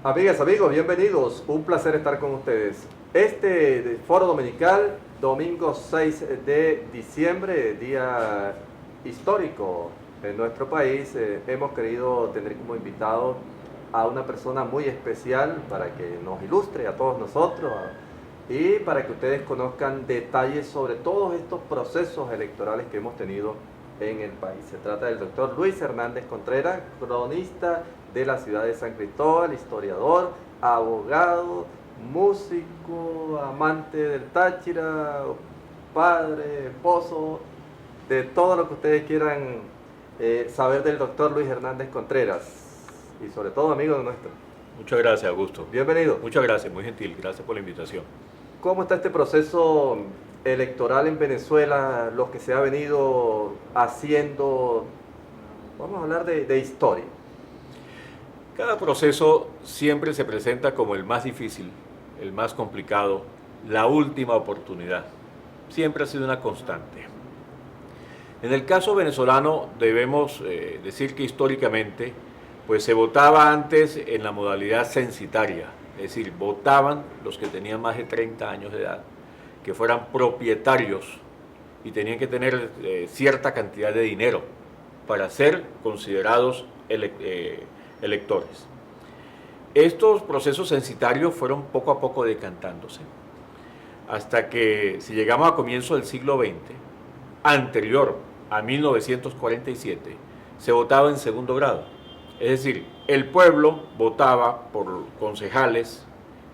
Amigas, amigos, bienvenidos. Un placer estar con ustedes. Este foro dominical, domingo 6 de diciembre, día histórico en nuestro país, hemos querido tener como invitado a una persona muy especial para que nos ilustre a todos nosotros y para que ustedes conozcan detalles sobre todos estos procesos electorales que hemos tenido en el país. Se trata del doctor Luis Hernández Contreras, cronista de la ciudad de San Cristóbal, historiador, abogado, músico, amante del Táchira, padre, esposo, de todo lo que ustedes quieran saber del doctor Luis Hernández Contreras y sobre todo amigo de nuestro. Muchas gracias, Augusto. Bienvenido. Muchas gracias, muy gentil. Gracias por la invitación. ¿Cómo está este proceso electoral en Venezuela, lo que se ha venido haciendo? Vamos a hablar de historia. Cada proceso siempre se presenta como el más difícil, el más complicado, la última oportunidad. Siempre ha sido una constante. En el caso venezolano debemos decir que históricamente pues se votaba antes en la modalidad censitaria, es decir, votaban los que tenían más de 30 años de edad, que fueran propietarios y tenían que tener cierta cantidad de dinero para ser considerados electores. Estos procesos censitarios fueron poco a poco decantándose, hasta que si llegamos a comienzos del siglo XX, anterior a 1947, se votaba en segundo grado. Es decir, el pueblo votaba por concejales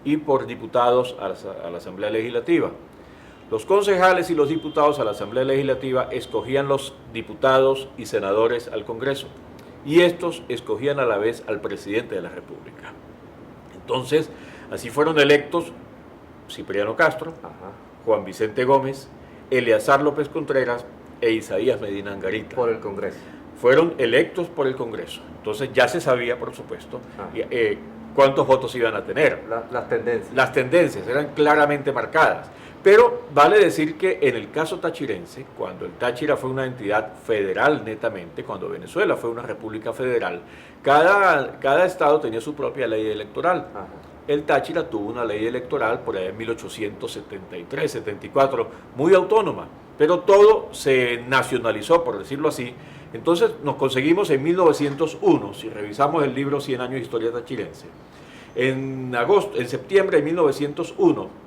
y por diputados a la Asamblea Legislativa. Los concejales y los diputados a la Asamblea Legislativa escogían los diputados y senadores al Congreso, y estos escogían a la vez al presidente de la República. Entonces, así fueron electos Cipriano Castro, Juan Vicente Gómez, Eleazar López Contreras e Isaías Medina Angarita. Por el Congreso. Fueron electos por el Congreso. Entonces ya se sabía, por supuesto, cuántos votos iban a tener. Las tendencias. Las tendencias eran claramente marcadas. Pero vale decir que en el caso tachirense, cuando el Táchira fue una entidad federal netamente, cuando Venezuela fue una república federal, cada estado tenía su propia ley electoral. Ajá. El Táchira tuvo una ley electoral por allá en 1873, 74, muy autónoma, pero todo se nacionalizó, por decirlo así. Entonces nos conseguimos en 1901, si revisamos el libro 100 años de historia tachirense, en septiembre de 1901,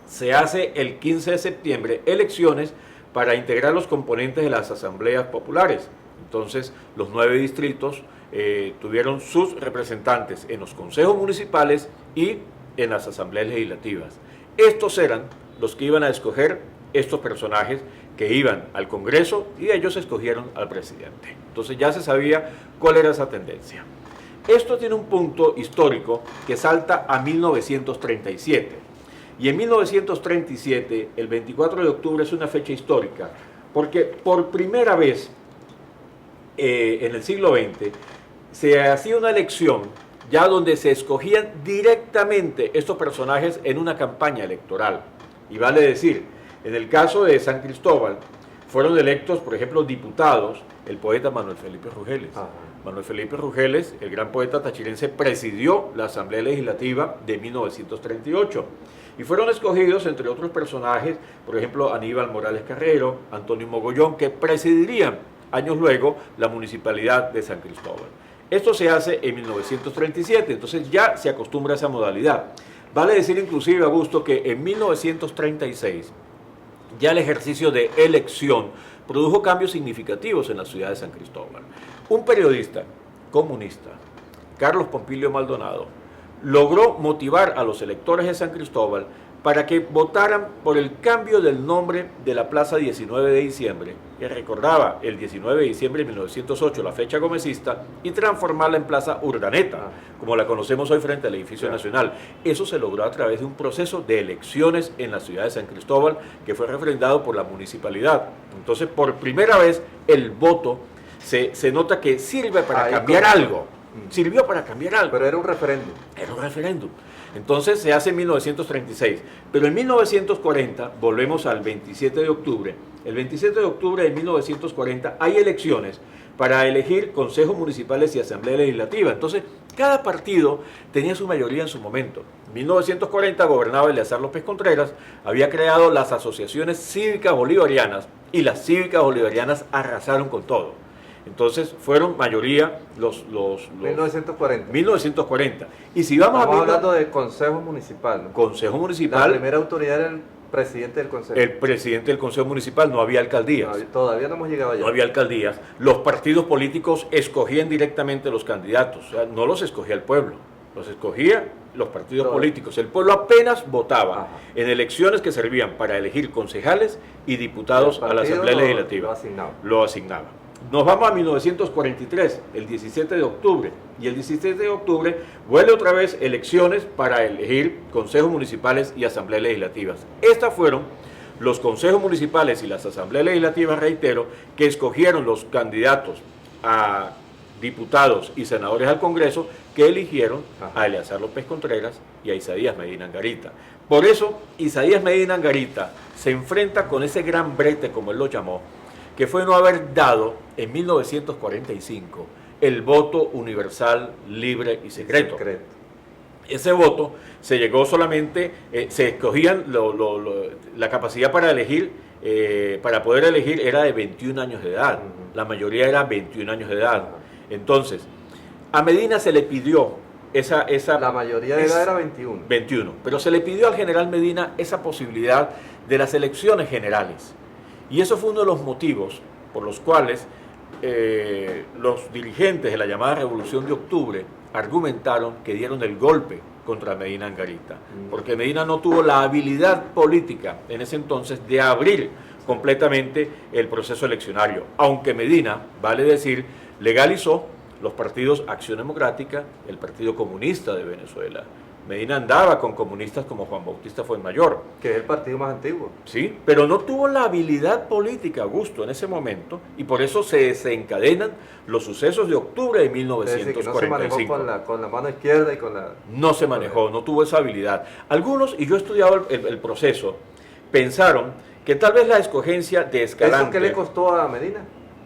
se hace el 15 de septiembre elecciones para integrar los componentes de las asambleas populares. Entonces, los 9 distritos tuvieron sus representantes en los consejos municipales y en las asambleas legislativas. Estos eran los que iban a escoger estos personajes que iban al Congreso y ellos escogieron al presidente. Entonces ya se sabía cuál era esa tendencia. Esto tiene un punto histórico que salta a 1937. Y en 1937, el 24 de octubre es una fecha histórica, porque por primera vez en el siglo XX se hacía una elección ya donde se escogían directamente estos personajes en una campaña electoral. Y vale decir, en el caso de San Cristóbal, fueron electos, por ejemplo, diputados, el poeta Manuel Felipe Rugeles. Manuel Felipe Rugeles, el gran poeta tachirense, presidió la Asamblea Legislativa de 1938. Y fueron escogidos, entre otros personajes, por ejemplo, Aníbal Morales Carrero, Antonio Mogollón, que presidirían años luego la municipalidad de San Cristóbal. Esto se hace en 1937, entonces ya se acostumbra a esa modalidad. Vale decir inclusive, Augusto, que en 1936 ya el ejercicio de elección produjo cambios significativos en la ciudad de San Cristóbal. Un periodista comunista, Carlos Pompilio Maldonado, logró motivar a los electores de San Cristóbal para que votaran por el cambio del nombre de la Plaza 19 de diciembre, que recordaba el 19 de diciembre de 1908, la fecha gomecista, y transformarla en Plaza Urdaneta, como la conocemos hoy frente al edificio nacional. Eso se logró a través de un proceso de elecciones en la ciudad de San Cristóbal, que fue refrendado por la municipalidad. Entonces, por primera vez, el voto se nota que sirve para cambiar algo. Sirvió para cambiar algo. Pero era un referéndum. Era un referéndum. Entonces se hace en 1936. Pero en 1940, volvemos al 27 de octubre, el 27 de octubre de 1940 hay elecciones para elegir consejos municipales y asamblea legislativa. Entonces, cada partido tenía su mayoría en su momento. En 1940 gobernaba Eleazar López Contreras, había creado las asociaciones cívicas bolivarianas y las cívicas bolivarianas arrasaron con todo. Entonces fueron mayoría los 1940. 1940. Y si vamos Estamos a hablando de consejo municipal, ¿no? Consejo Municipal, La primera autoridad era el presidente del consejo. el presidente del Consejo Municipal, no había alcaldías. Todavía no hemos llegado allá. No había alcaldías. Los partidos políticos escogían directamente los candidatos. O sea, no los escogía el pueblo, los escogía los partidos políticos. El pueblo apenas votaba en elecciones que servían para elegir concejales y diputados a la Asamblea Legislativa. Lo asignaba. Nos vamos a 1943, el 17 de octubre. Y el 17 de octubre vuelve otra vez elecciones para elegir consejos municipales y asambleas legislativas. Estas fueron los consejos municipales y las asambleas legislativas, reitero, que escogieron los candidatos a diputados y senadores al Congreso que eligieron a Eleazar López Contreras y a Isaías Medina Angarita. Por eso, Isaías Medina Angarita se enfrenta con ese gran brete, como él lo llamó, que fue no haber dado en 1945 el voto universal, libre y secreto. Ese voto se llegó solamente, se escogían, la capacidad para elegir, para poder elegir era de 21 años de edad. La mayoría era 21 años de edad. Entonces, a Medina se le pidió esa la mayoría de edad era 21. 21, pero se le pidió al general Medina esa posibilidad de las elecciones generales. Y eso fue uno de los motivos por los cuales los dirigentes de la llamada Revolución de Octubre argumentaron que dieron el golpe contra Medina Angarita, porque Medina no tuvo la habilidad política en ese entonces de abrir completamente el proceso eleccionario, aunque Medina, vale decir, legalizó los partidos Acción Democrática, el Partido Comunista de Venezuela. Medina andaba con comunistas como Juan Bautista Fuenmayor. Que es el partido más antiguo. Sí, pero no tuvo la habilidad política, Augusto, en ese momento, y por eso se desencadenan los sucesos de octubre de 1945. Es decir, que no se manejó con la mano izquierda y con la... No se manejó, no tuvo esa habilidad. Algunos, y yo he estudiado el proceso, pensaron que tal vez la escogencia de Escalante... ¿Eso qué le costó a Medina?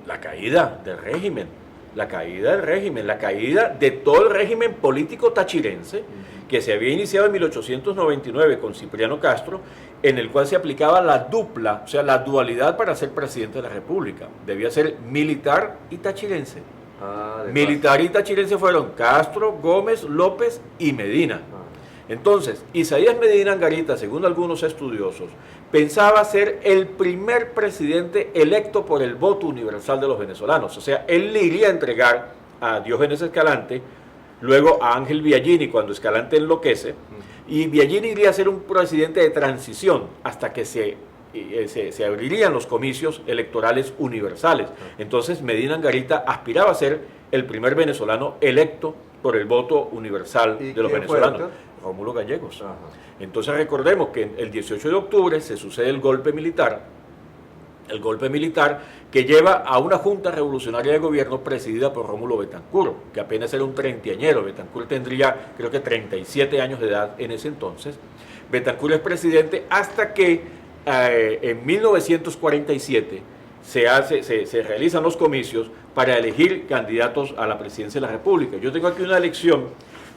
La caída del régimen. La caída del régimen, la caída de todo el régimen político tachirense que se había iniciado en 1899 con Cipriano Castro, en el cual se aplicaba la dupla, o sea, la dualidad para ser presidente de la República. Debía ser militar y tachirense. Militar y tachirense fueron Castro, Gómez, López y Medina. Entonces, Isaías Medina Angarita, según algunos estudiosos, pensaba ser el primer presidente electo por el voto universal de los venezolanos. O sea, él le iría a entregar a Diógenes Escalante, luego a Ángel Biagini cuando Escalante enloquece, y Biagini iría a ser un presidente de transición hasta que se abrirían los comicios electorales universales. Entonces, Medina Angarita aspiraba a ser el primer venezolano electo por el voto universal de los venezolanos. Rómulo Gallegos. Entonces recordemos que el 18 de octubre se sucede el golpe militar que lleva a una junta revolucionaria de gobierno presidida por Rómulo Betancourt, que apenas era un treintañero. Betancourt tendría, creo que 37 años de edad en ese entonces. Betancourt es presidente hasta que en 1947 se realizan los comicios para elegir candidatos a la presidencia de la República. Yo tengo aquí una elección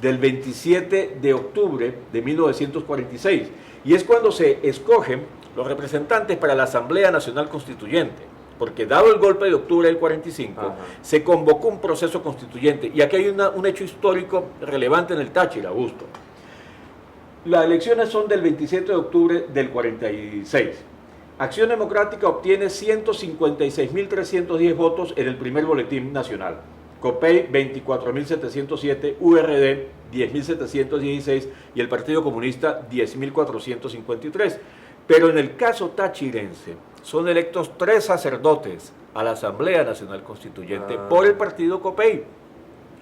del 27 de octubre de 1946, y es cuando se escogen los representantes para la Asamblea Nacional Constituyente, porque dado el golpe de octubre del 45, se convocó un proceso constituyente, y aquí hay un hecho histórico relevante en el Táchira, Augusto. Las elecciones son del 27 de octubre del 46. Acción Democrática obtiene 156.310 votos en el primer boletín nacional. COPEI 24.707, URD 10.716 y el Partido Comunista 10.453. Pero en el caso tachirense son electos 3 sacerdotes a la Asamblea Nacional Constituyente por el Partido COPEI.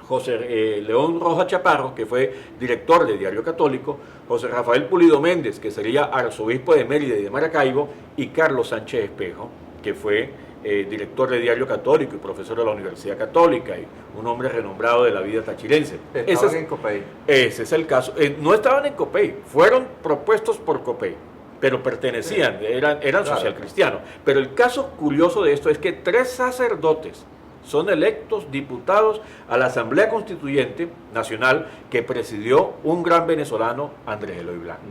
José León Rojas Chaparro, que fue director de Diario Católico, José Rafael Pulido Méndez, que sería arzobispo de Mérida y de Maracaibo, y Carlos Sánchez Espejo, que fue director de Diario Católico y profesor de la Universidad Católica, y un hombre renombrado de la vida tachirense. Estaban en Copey. Ese es el caso. No estaban en Copey, fueron propuestos por Copey, pero pertenecían, eran claro, socialcristianos. Pero el caso curioso de esto es que 3 sacerdotes son electos diputados a la Asamblea Constituyente Nacional que presidió un gran venezolano, Andrés Eloy Blanco,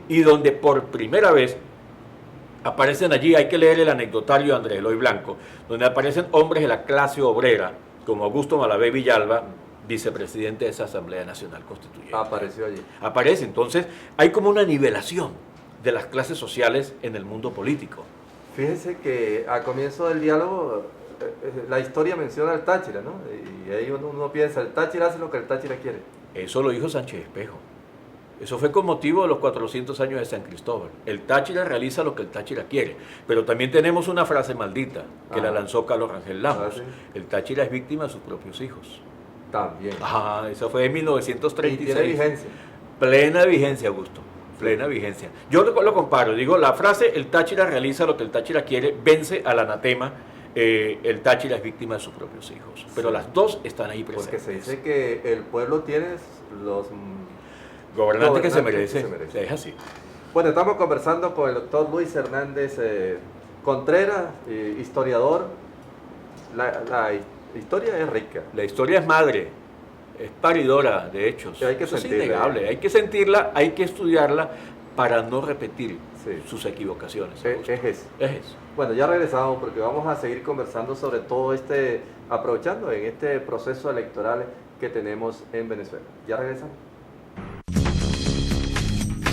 y donde por primera vez aparecen allí, hay que leer el anecdotario de Andrés Eloy Blanco, donde aparecen hombres de la clase obrera, como Augusto Malavé Villalba, vicepresidente de esa Asamblea Nacional Constituyente. Apareció allí. Aparece, entonces hay como una nivelación de las clases sociales en el mundo político. Fíjense que a comienzo del diálogo la historia menciona al Táchira, ¿no? Y ahí uno piensa, el Táchira hace lo que el Táchira quiere. Eso lo dijo Sánchez Espejo. Eso fue con motivo de los 400 años de San Cristóbal. El Táchira realiza lo que el Táchira quiere. Pero también tenemos una frase maldita que la lanzó Carlos Rangel Lamos. ¿Sí? El Táchira es víctima de sus propios hijos. También. Eso fue en 1936. Y tiene vigencia. Plena vigencia, Augusto. Plena vigencia. Yo lo comparo. Digo, la frase, el Táchira realiza lo que el Táchira quiere, vence al anatema. El Táchira es víctima de sus propios hijos. Pero las dos están ahí presentes. Porque se dice que el pueblo tiene los gobernantes que se merecen. Es así. Bueno, estamos conversando con el doctor Luis Hernández Contreras, historiador. La historia es rica. La historia es madre, es paridora de hechos. Hay que Eso es innegable. Hay que sentirla, hay que estudiarla para no repetir sus equivocaciones. Es eso. Es eso. Bueno, ya regresamos porque vamos a seguir conversando sobre todo aprovechando en este proceso electoral que tenemos en Venezuela. Ya regresamos.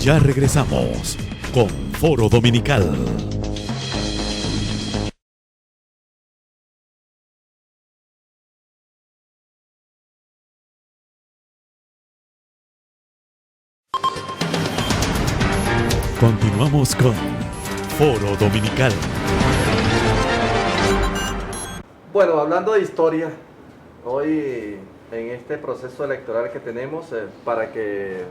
Ya regresamos con Foro Dominical. Continuamos con Foro Dominical. Bueno, hablando de historia, hoy en este proceso electoral que tenemos, para que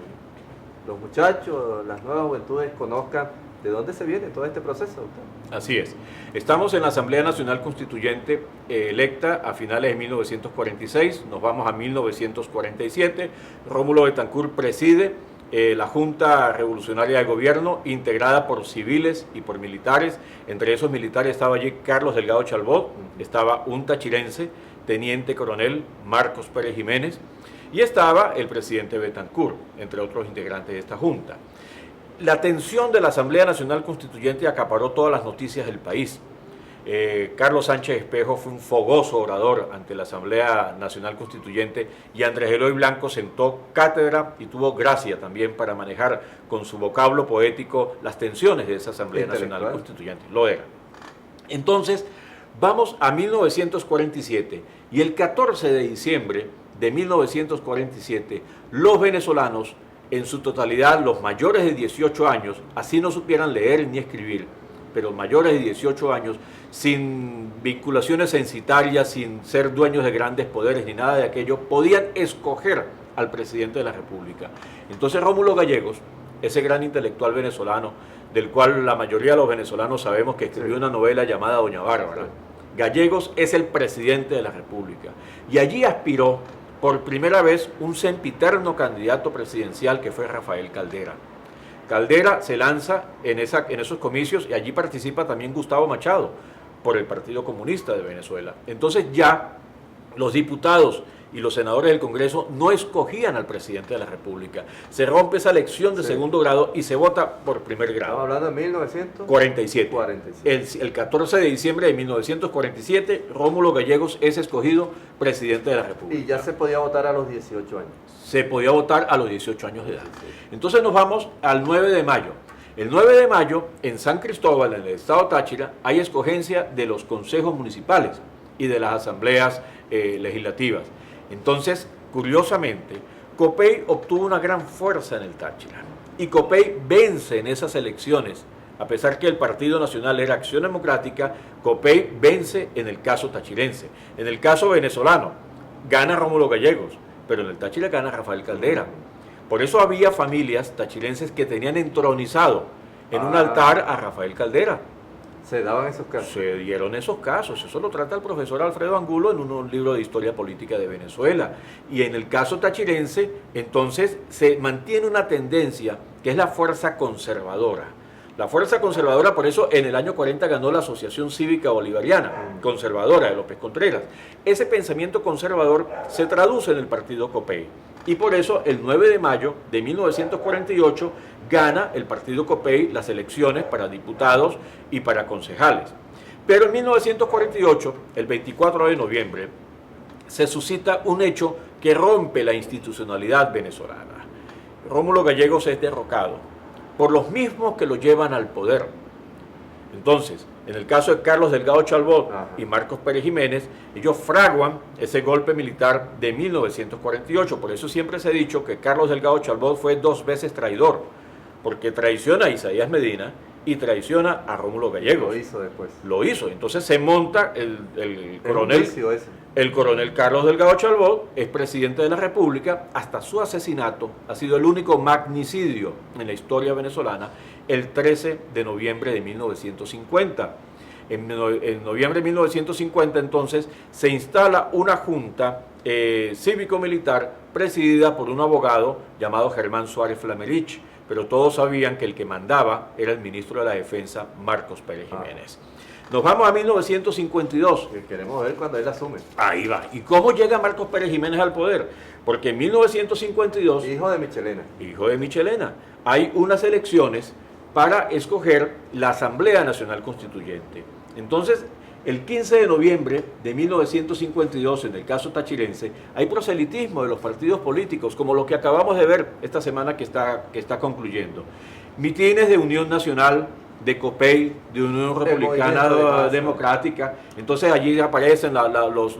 los muchachos, las nuevas juventudes conozcan de dónde se viene todo este proceso, doctor. Así es. Estamos en la Asamblea Nacional Constituyente electa a finales de 1946, nos vamos a 1947, Rómulo Betancourt preside la Junta Revolucionaria de Gobierno, integrada por civiles y por militares. Entre esos militares estaba allí Carlos Delgado Chalbot, estaba un tachirense, teniente coronel Marcos Pérez Jiménez, y estaba el presidente Betancourt, entre otros integrantes de esta Junta. La atención de la Asamblea Nacional Constituyente acaparó todas las noticias del país. Carlos Sánchez Espejo fue un fogoso orador ante la Asamblea Nacional Constituyente y Andrés Eloy Blanco sentó cátedra y tuvo gracia también para manejar con su vocablo poético las tensiones de esa Asamblea Nacional Constituyente. Lo era. Entonces, vamos a 1947 y el 14 de diciembre de 1947, los venezolanos, en su totalidad, los mayores de 18 años, así no supieran leer ni escribir, pero mayores de 18 años, sin vinculaciones censitarias, sin ser dueños de grandes poderes ni nada de aquello, podían escoger al presidente de la República. Entonces Rómulo Gallegos, ese gran intelectual venezolano, del cual la mayoría de los venezolanos sabemos que escribió una novela llamada Doña Bárbara, Gallegos es el presidente de la República. Y allí aspiró por primera vez un sempiterno candidato presidencial que fue Rafael Caldera. Caldera se lanza en esos comicios y allí participa también Gustavo Machado por el Partido Comunista de Venezuela. Entonces ya los diputados y los senadores del Congreso no escogían al presidente de la República. Se rompe esa elección de segundo grado y se vota por primer grado. Estamos hablando de 1947. El 14 de diciembre de 1947, Rómulo Gallegos es escogido presidente de la República. Y ya se podía votar a los 18 años. Se podía votar a los 18 años de edad. Entonces nos vamos al 9 de mayo. El 9 de mayo, en San Cristóbal, en el estado Táchira, hay escogencia de los consejos municipales y de las asambleas legislativas. Entonces, curiosamente, Copey obtuvo una gran fuerza en el Táchira y Copey vence en esas elecciones. A pesar que el Partido Nacional era Acción Democrática, Copey vence en el caso tachirense. En el caso venezolano, gana Rómulo Gallegos, pero en el Táchira gana Rafael Caldera. Por eso había familias tachirenses que tenían entronizado en un altar a Rafael Caldera. Se daban esos casos. Se dieron esos casos, eso lo trata el profesor Alfredo Angulo en un libro de historia política de Venezuela. Y en el caso tachirense, entonces se mantiene una tendencia que es la fuerza conservadora. La fuerza conservadora, por eso en el año 40 ganó la Asociación Cívica Bolivariana, conservadora de López Contreras. Ese pensamiento conservador se traduce en el partido COPEI. Y por eso el 9 de mayo de 1948 gana el partido COPEI las elecciones para diputados y para concejales. Pero en 1948, el 24 de noviembre, se suscita un hecho que rompe la institucionalidad venezolana. Rómulo Gallegos es derrocado por los mismos que lo llevan al poder. Entonces, en el caso de Carlos Delgado Chalbaud y Marcos Pérez Jiménez, ellos fraguan ese golpe militar de 1948. Por eso siempre se ha dicho que Carlos Delgado Chalbaud fue 2 veces traidor, porque traiciona a Isaías Medina y traiciona a Rómulo Gallegos. Lo hizo después. Lo hizo. Entonces se monta el coronel Carlos Delgado Chalbaud, es presidente de la República. Hasta su asesinato ha sido el único magnicidio en la historia venezolana, el 13 de noviembre de 1950. En noviembre de 1950, entonces, se instala una junta cívico-militar presidida por un abogado llamado Germán Suárez Flamerich, pero todos sabían que el que mandaba era el ministro de la Defensa, Marcos Pérez Jiménez. Nos vamos a 1952. Que queremos ver cuando él asume. Ahí va. ¿Y cómo llega Marcos Pérez Jiménez al poder? Porque en 1952... Hijo de Michelena. Hijo de Michelena. Hay unas elecciones para escoger la Asamblea Nacional Constituyente. Entonces, el 15 de noviembre de 1952, en el caso tachirense, hay proselitismo de los partidos políticos, como lo que acabamos de ver esta semana que está concluyendo. Mitines de Unión Nacional, de COPEI, de Unión Republicana Democrática. Entonces allí aparecen los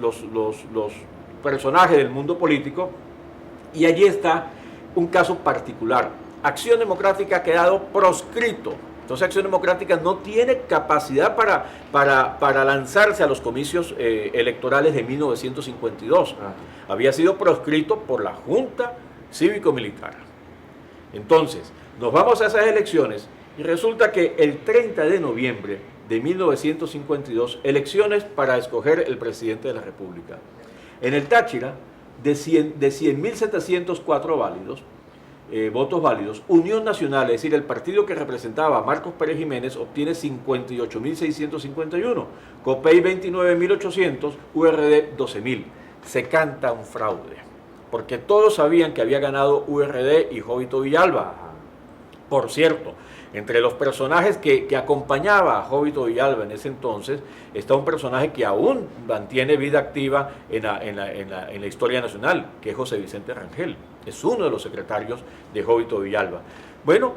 personajes del mundo político, y allí está un caso particular. Acción Democrática ha quedado proscrito. Entonces Acción Democrática no tiene capacidad para lanzarse a los comicios electorales de 1952. Había sido proscrito por la Junta Cívico-Militar. Entonces, nos vamos a esas elecciones y resulta que el 30 de noviembre de 1952, elecciones para escoger el presidente de la República. En el Táchira, de 100.704 válidos, votos válidos, Unión Nacional, es decir, el partido que representaba a Marcos Pérez Jiménez, obtiene 58.651, COPEI 29.800, URD 12.000. Se canta un fraude, porque todos sabían que había ganado URD y Jovito Villalba. Por cierto, entre los personajes que acompañaba a Jovito Villalba en ese entonces, está un personaje que aún mantiene vida activa en la historia nacional, que es José Vicente Rangel. Es uno de los secretarios de Jovito Villalba. Bueno,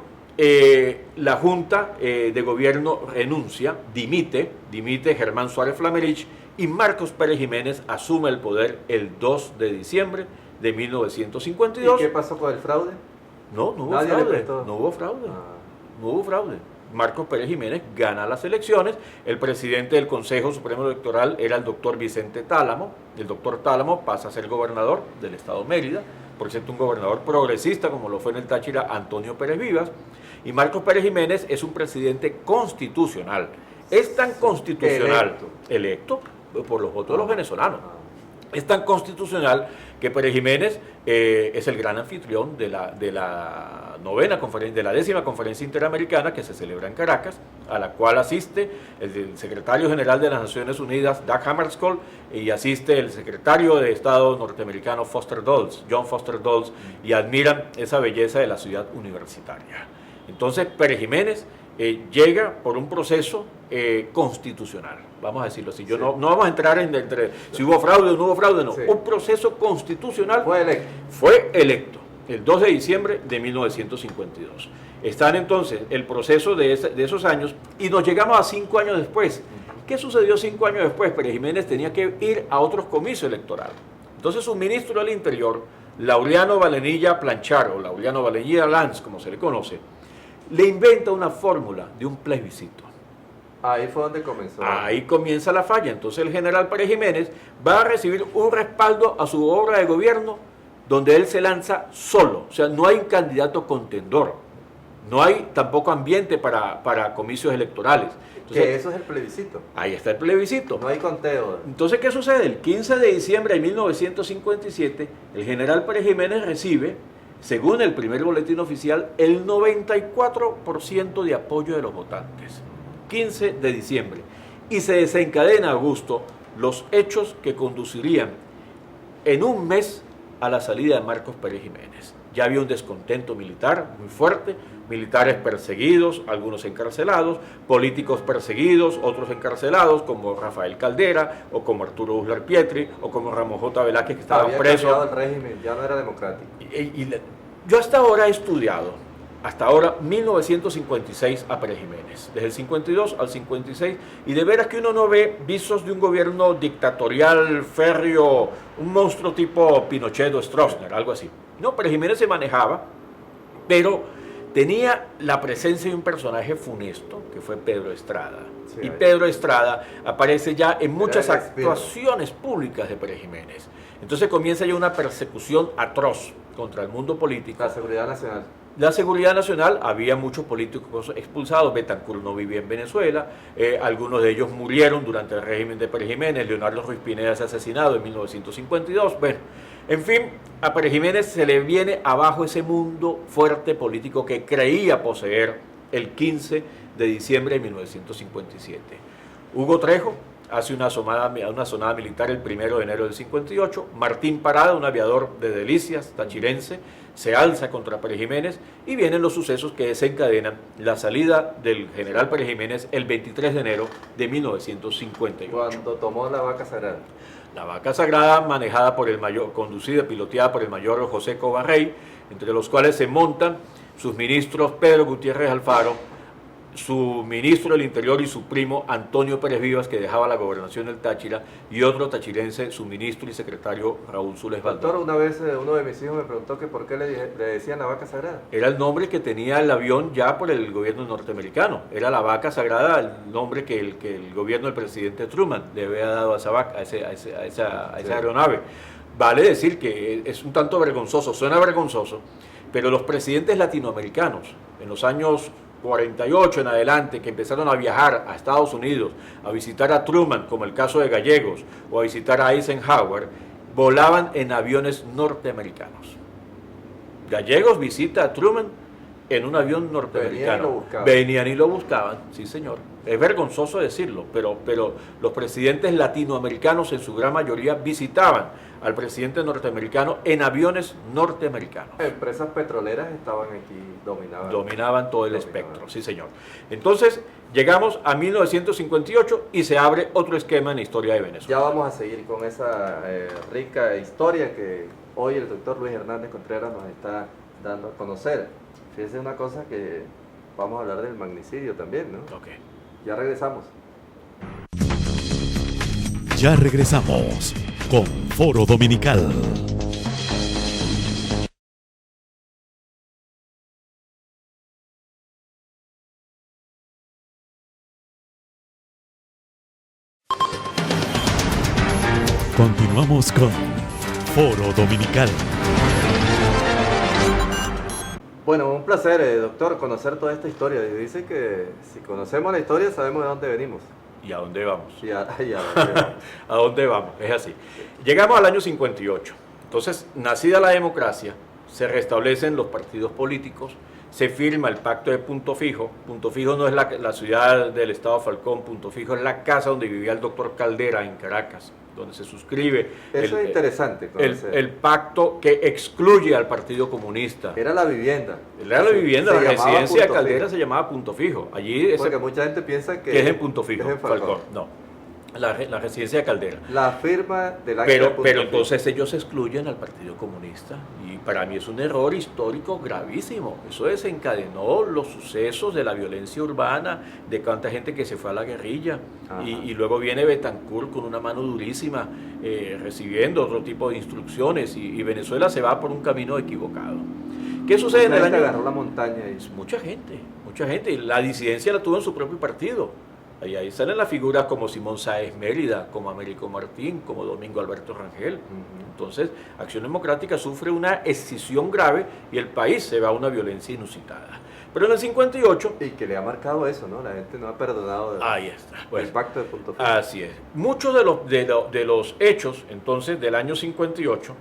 la Junta de Gobierno renuncia, dimite Germán Suárez Flamerich, y Marcos Pérez Jiménez asume el poder el 2 de diciembre de 1952. ¿Y qué pasó con el fraude? No hubo fraude. No hubo fraude. No hubo fraude. Marcos Pérez Jiménez gana las elecciones. El presidente del Consejo Supremo Electoral era el doctor Vicente Tálamo. El doctor Tálamo pasa a ser gobernador del estado Mérida, por cierto, un gobernador progresista como lo fue en el Táchira Antonio Pérez Vivas. Y Marcos Pérez Jiménez es un presidente constitucional. Es tan constitucional, electo por los votos de los venezolanos. Es tan constitucional que Pérez Jiménez es el gran anfitrión de la 10ª Conferencia Interamericana que se celebra en Caracas, a la cual asiste el secretario general de las Naciones Unidas, Dag Hammarskjöld, y asiste el secretario de Estado norteamericano John Foster Dulles, y admiran esa belleza de la ciudad universitaria. Entonces Pérez Jiménez llega por un proceso constitucional, vamos a decirlo así. No vamos a entrar entre si hubo fraude o no hubo fraude, no. Sí. Un proceso constitucional. Fue electo el 2 de diciembre de 1952. Están entonces el proceso de esos años, y nos llegamos a 5 años después. ¿Qué sucedió 5 años después? Pérez Jiménez tenía que ir a otros comicios electorales. Entonces su ministro del Interior, Laureano Valenilla Planchar, o Laureano Valenilla Lanz, como se le conoce, le inventa una fórmula de un plebiscito. Ahí fue donde comenzó. Ahí comienza la falla. Entonces el general Pérez Jiménez va a recibir un respaldo a su obra de gobierno donde él se lanza solo. O sea, no hay un candidato contendor. No hay tampoco ambiente para comicios electorales. Entonces, que eso es el plebiscito. ahí está el plebiscito. No hay conteo. Entonces, ¿qué sucede? El 15 de diciembre de 1957, el general Pérez Jiménez recibe, según el primer boletín oficial, el 94% de apoyo de los votantes. 15 de diciembre. Y se desencadena, Augusto, los hechos que conducirían en un mes a la salida de Marcos Pérez Jiménez. Ya había un descontento militar muy fuerte, militares perseguidos, algunos encarcelados, políticos perseguidos, otros encarcelados, como Rafael Caldera, o como Arturo Uslar Pietri, o como Ramón J. Velázquez, que estaban presos. Había cambiado el régimen, ya no era democrático. Yo hasta ahora he estudiado, hasta ahora, 1956 a Pérez Jiménez, desde el 52 al 56, y de veras que uno no ve visos de un gobierno dictatorial, férreo, un monstruo tipo Pinochet o Stroessner, algo así. No, Pérez Jiménez se manejaba, pero tenía la presencia de un personaje funesto, que fue Pedro Estrada. Sí, y Pedro Estrada aparece ya en muchas actuaciones públicas de Pérez Jiménez. Entonces comienza ya una persecución atroz contra el mundo político. La seguridad nacional. La seguridad nacional, había muchos políticos expulsados. Betancourt no vivía en Venezuela, algunos de ellos murieron durante el régimen de Pérez Jiménez. Leonardo Ruiz Pineda se ha asesinado en 1952. Bueno, en fin, a Pérez Jiménez se le viene abajo ese mundo fuerte político que creía poseer el 15 de diciembre de 1957. Hugo Trejo hace una sonada militar el 1 de enero del 58. Martín Parada, un aviador de Delicias, tachirense, se alza contra Pérez Jiménez, y vienen los sucesos que desencadenan la salida del general Pérez Jiménez el 23 de enero de 1958. Cuando tomó la vaca sagrada. La vaca sagrada, manejada por el mayor, conducida, piloteada por el mayor José Covarrey, entre los cuales se montan sus ministros Pedro Gutiérrez Alfaro, su ministro del Interior y su primo Antonio Pérez Vivas, que dejaba la gobernación del Táchira, y otro tachirense, su ministro y secretario Raúl Zules Valdés. Doctor, una vez uno de mis hijos me preguntó que por qué le decían la vaca sagrada. Era el nombre que tenía el avión ya por el gobierno norteamericano. Era la vaca sagrada, el nombre que el gobierno del presidente Truman le había dado a esa vaca, a esa aeronave. Vale decir que es un tanto vergonzoso, suena vergonzoso, pero los presidentes latinoamericanos en los años 48 en adelante, que empezaron a viajar a Estados Unidos, a visitar a Truman, como el caso de Gallegos, o a visitar a Eisenhower, volaban en aviones norteamericanos. Gallegos visita a Truman en un avión norteamericano. Venían y lo buscaban, sí señor. Es vergonzoso decirlo, pero los presidentes latinoamericanos en su gran mayoría visitaban al presidente norteamericano en aviones norteamericanos. Empresas petroleras estaban aquí, dominaban todo el espectro, sí señor. Entonces llegamos a 1958 y se abre otro esquema en la historia de Venezuela. Ya vamos a seguir con esa rica historia que hoy el doctor Luis Hernández Contreras nos está dando a conocer. Fíjense una cosa, que vamos a hablar del magnicidio también, ¿no? Ok. Ya regresamos. Ya regresamos con Foro Dominical. Continuamos con Foro Dominical. Bueno, un placer, doctor, conocer toda esta historia. Dice que si conocemos la historia sabemos de dónde venimos. ¿Y a dónde vamos? ¿A dónde vamos? ¿A dónde vamos? Es así. Llegamos al año 58. Entonces, nacida la democracia, se restablecen los partidos políticos, se firma el pacto de Punto Fijo. Punto Fijo no es la ciudad del estado Falcón, Punto Fijo es la casa donde vivía el doctor Caldera en Caracas, donde se suscribe eso es interesante el pacto que excluye al Partido Comunista. Era la vivienda. Era la vivienda, la residencia de Caldera se llamaba Punto Fijo. Allí porque mucha gente piensa que es en Punto Fijo, es en Falcón. No. La residencia de Caldera. La firma del acta pero entonces ellos excluyen al Partido Comunista, y para mí es un error histórico gravísimo. Eso desencadenó los sucesos de la violencia urbana, de cuánta gente que se fue a la guerrilla, y luego viene Betancourt con una mano durísima, recibiendo otro tipo de instrucciones, y Venezuela se va por un camino equivocado. ¿Qué sucede en el año? Agarró la montaña y... Mucha gente, la disidencia la tuvo en su propio partido. Ahí salen las figuras como Simón Sáez Mérida, como Américo Martín, como Domingo Alberto Rangel. Entonces, Acción Democrática sufre una escisión grave y el país se va a una violencia inusitada. Pero en el 58... Y que le ha marcado eso, ¿no? La gente no ha perdonado Ahí está. el pacto de Punto Fijo. Así es. Muchos de los hechos, entonces, del año 58,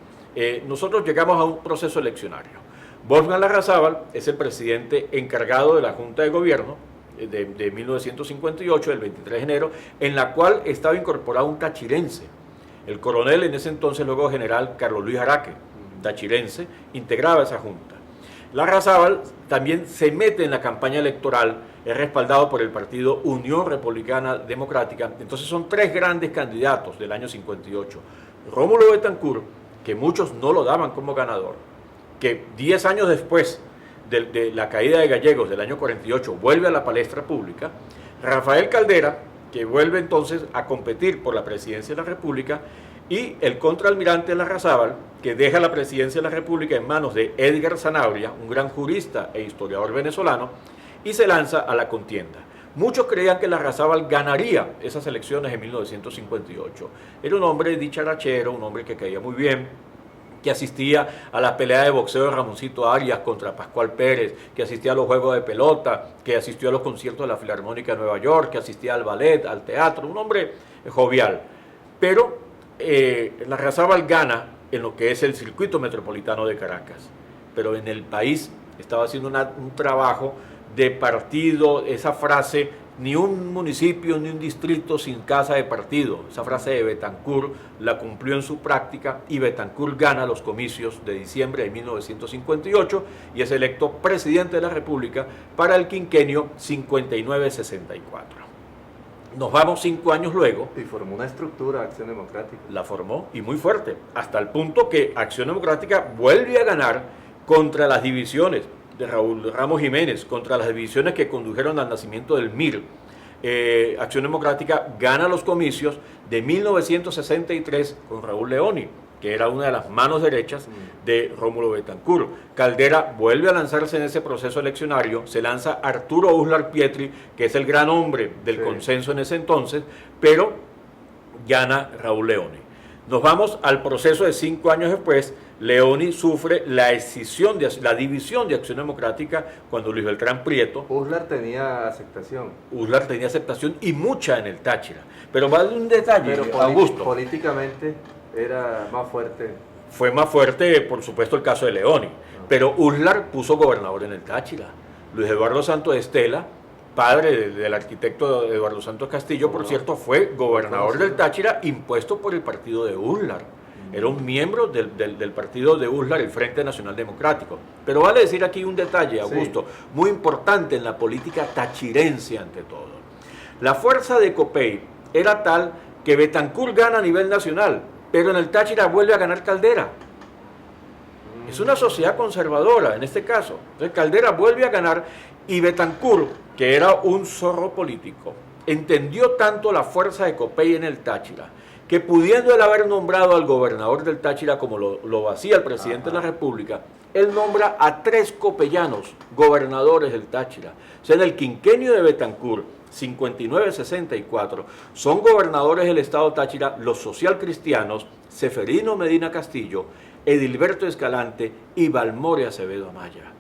nosotros llegamos a un proceso eleccionario. Wolfgang Larrazábal es el presidente encargado de la Junta de Gobierno de 1958, del 23 de enero, en la cual estaba incorporado un tachirense. El coronel, en ese entonces, luego general Carlos Luis Araque, tachirense, integraba esa junta. Larrazábal también se mete en la campaña electoral, es respaldado por el partido Unión Republicana Democrática. Entonces son tres grandes candidatos del año 58. Rómulo Betancourt, que muchos no lo daban como ganador, que 10 años después de la caída de Gallegos del año 48 vuelve a la palestra pública. Rafael Caldera, que vuelve entonces a competir por la presidencia de la República, y el contraalmirante Larrazábal, que deja la presidencia de la República en manos de Edgar Zanabria, un gran jurista e historiador venezolano, y se lanza a la contienda. Muchos creían que Larrazábal ganaría esas elecciones en 1958. Era un hombre dicharachero, un hombre que caía muy bien, que asistía a la pelea de boxeo de Ramoncito Arias contra Pascual Pérez, que asistía a los juegos de pelota, que asistió a los conciertos de la Filarmónica de Nueva York, que asistía al ballet, al teatro, un hombre jovial. Pero Larrazábal gana en lo que es el circuito metropolitano de Caracas, pero en el país estaba haciendo un trabajo de partido, esa frase, ni un municipio ni un distrito sin casa de partido, esa frase de Betancourt la cumplió en su práctica, y Betancourt gana los comicios de diciembre de 1958 y es electo presidente de la República para el quinquenio 59-64. Nos vamos 5 años luego. Y formó una estructura, Acción Democrática. La formó, y muy fuerte, hasta el punto que Acción Democrática vuelve a ganar contra las divisiones de Raúl Ramos Jiménez, contra las divisiones que condujeron al nacimiento del MIR. Acción Democrática gana los comicios de 1963 con Raúl Leoni, que era una de las manos derechas de Rómulo Betancourt. Caldera vuelve a lanzarse en ese proceso eleccionario, se lanza Arturo Uslar Pietri, que es el gran hombre del consenso en ese entonces, pero gana Raúl Leoni. Nos vamos al proceso de 5 años después. Leoni sufre la escisión, la división de Acción Democrática cuando Luis Beltrán Prieto. Uslar tenía aceptación. Uslar tenía aceptación y mucha en el Táchira. Pero va de un detalle, pero Augusto. Políticamente era más fuerte. Fue más fuerte, por supuesto, el caso de Leoni. Pero Uslar puso gobernador en el Táchira. Luis Eduardo Santos Estela, padre del arquitecto Eduardo Santos Castillo, por cierto, fue gobernador del Táchira impuesto por el partido de Uslar. Era un miembro del partido de Uslar, el Frente Nacional Democrático. Pero vale decir aquí un detalle, Augusto, muy importante en la política tachirense ante todo. La fuerza de Copey era tal que Betancourt gana a nivel nacional, pero en el Táchira vuelve a ganar Caldera. Es una sociedad conservadora en este caso. Entonces Caldera vuelve a ganar, y Betancourt, que era un zorro político, entendió tanto la fuerza de Copey en el Táchira, que pudiendo él haber nombrado al gobernador del Táchira como lo hacía el presidente de la República, él nombra a 3 copellanos gobernadores del Táchira. O sea, en el quinquenio de Betancourt, 59-64, son gobernadores del estado Táchira los socialcristianos Seferino Medina Castillo, Edilberto Escalante y Balmore Acevedo Amaya.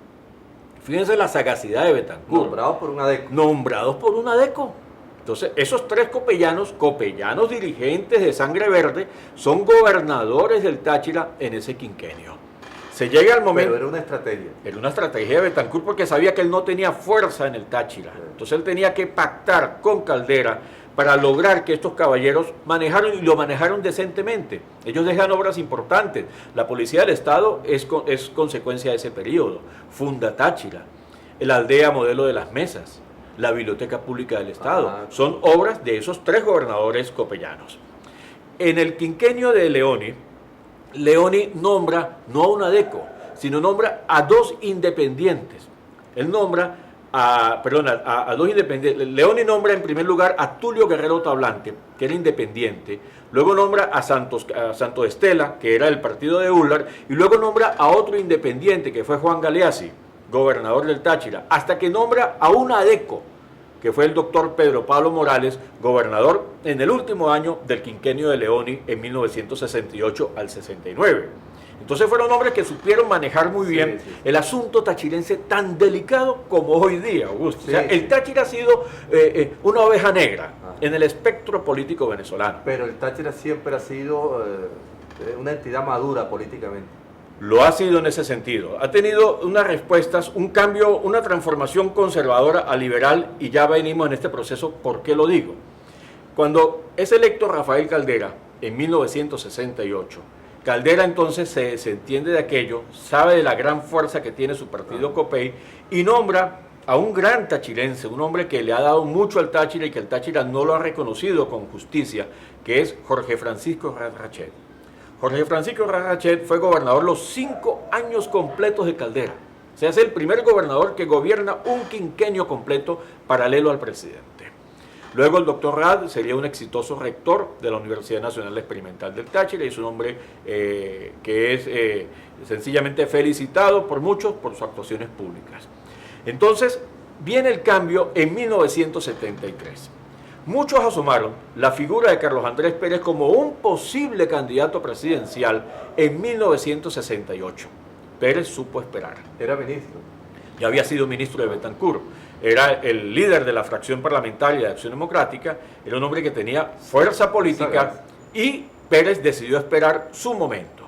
Fíjense la sagacidad de Betancourt. Nombrados por una DECO. Nombrados por una DECO. Entonces, esos 3 copellanos dirigentes de sangre verde, son gobernadores del Táchira en ese quinquenio. Se llega al momento... Pero era una estrategia. Era una estrategia de Betancourt porque sabía que él no tenía fuerza en el Táchira. Entonces él tenía que pactar con Caldera para lograr que estos caballeros manejaron, y lo manejaron decentemente. Ellos dejan obras importantes. La Policía del Estado es consecuencia de ese periodo. Funda Táchira, la aldea modelo de las mesas, la Biblioteca Pública del Estado. Son obras de esos 3 gobernadores copellanos. En el quinquenio de Leoni nombra no a una DECO, sino nombra a 2 independientes. Él nombra a 2 independientes. Leoni nombra en primer lugar a Tulio Guerrero Tablante, que era independiente. Luego nombra a Santos Estela, que era del partido de Uslar, y luego nombra a otro independiente, que fue Juan Galeazzi, gobernador del Táchira, hasta que nombra a una DECO, que fue el doctor Pedro Pablo Morales, gobernador en el último año del quinquenio de Leoni, en 1968 al 69. Entonces fueron hombres que supieron manejar muy bien el asunto tachirense tan delicado como hoy día, Augusto. O sea, el Táchira ha sido una oveja negra en el espectro político venezolano. Pero el Táchira siempre ha sido una entidad madura políticamente. Lo ha sido en ese sentido. Ha tenido unas respuestas, un cambio, una transformación conservadora a liberal, y ya venimos en este proceso. ¿Por qué lo digo? Cuando es electo Rafael Caldera en 1968, Caldera entonces se entiende de aquello, sabe de la gran fuerza que tiene su partido Copey y nombra a un gran tachirense, un hombre que le ha dado mucho al Táchira y que el Táchira no lo ha reconocido con justicia, que es Jorge Francisco Rached. Jorge Francisco Rached fue gobernador los 5 años completos de Caldera. O sea, es el primer gobernador que gobierna un quinquenio completo paralelo al presidente. Luego el doctor Rad sería un exitoso rector de la Universidad Nacional Experimental del Táchira y es un hombre que es sencillamente felicitado por muchos por sus actuaciones públicas. Entonces viene el cambio en 1973. Muchos asomaron la figura de Carlos Andrés Pérez como un posible candidato presidencial en 1968. Pérez supo esperar. Era ministro. Ya había sido ministro de Betancur. Era el líder de la fracción parlamentaria de Acción Democrática. Era un hombre que tenía fuerza política y Pérez decidió esperar su momento.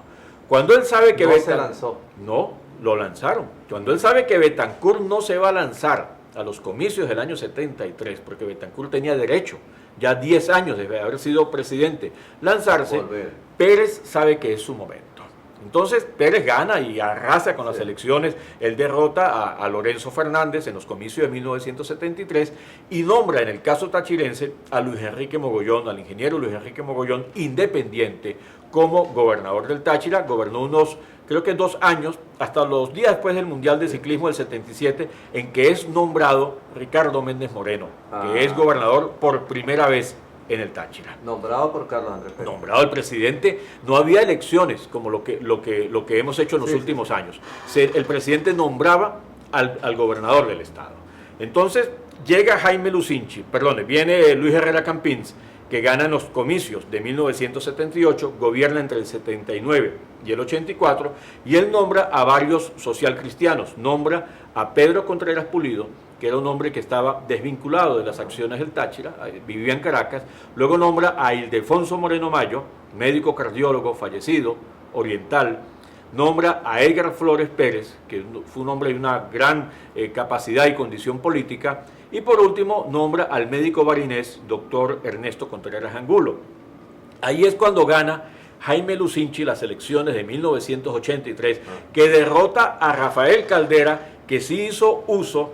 Cuando él sabe que se lanzó. No, lo lanzaron. Cuando él sabe que Betancur no se va a lanzar a los comicios del año 73, porque Betancur tenía derecho, ya 10 años de haber sido presidente, lanzarse, Pérez sabe que es su momento. Entonces Pérez gana y arrasa con las elecciones. Él derrota a Lorenzo Fernández en los comicios de 1973 y nombra en el caso tachirense a Luis Enrique Mogollón, al ingeniero Luis Enrique Mogollón, independiente, como gobernador del Táchira. Gobernó creo que 2 años, hasta los días después del Mundial de Ciclismo del 77, en que es nombrado Ricardo Méndez Moreno, que es gobernador por primera vez en el Táchira. Nombrado por Carlos Andrés Pérez. Nombrado el presidente. No había elecciones como lo que hemos hecho en los últimos años. El presidente nombraba al gobernador del estado. Entonces llega Jaime Lucinchi, viene Luis Herrera Campins, que gana en los comicios de 1978, gobierna entre el 79 y el 84, y él nombra a varios socialcristianos. Nombra a Pedro Contreras Pulido, que era un hombre que estaba desvinculado de las acciones del Táchira, vivía en Caracas. Luego nombra a Ildefonso Moreno Mayo, médico cardiólogo fallecido, oriental. Nombra a Edgar Flores Pérez, que fue un hombre de una gran capacidad y condición política. Y por último, nombra al médico barinés, doctor Ernesto Contreras Angulo. Ahí es cuando gana Jaime Lucinchi las elecciones de 1983, que derrota a Rafael Caldera, que sí hizo uso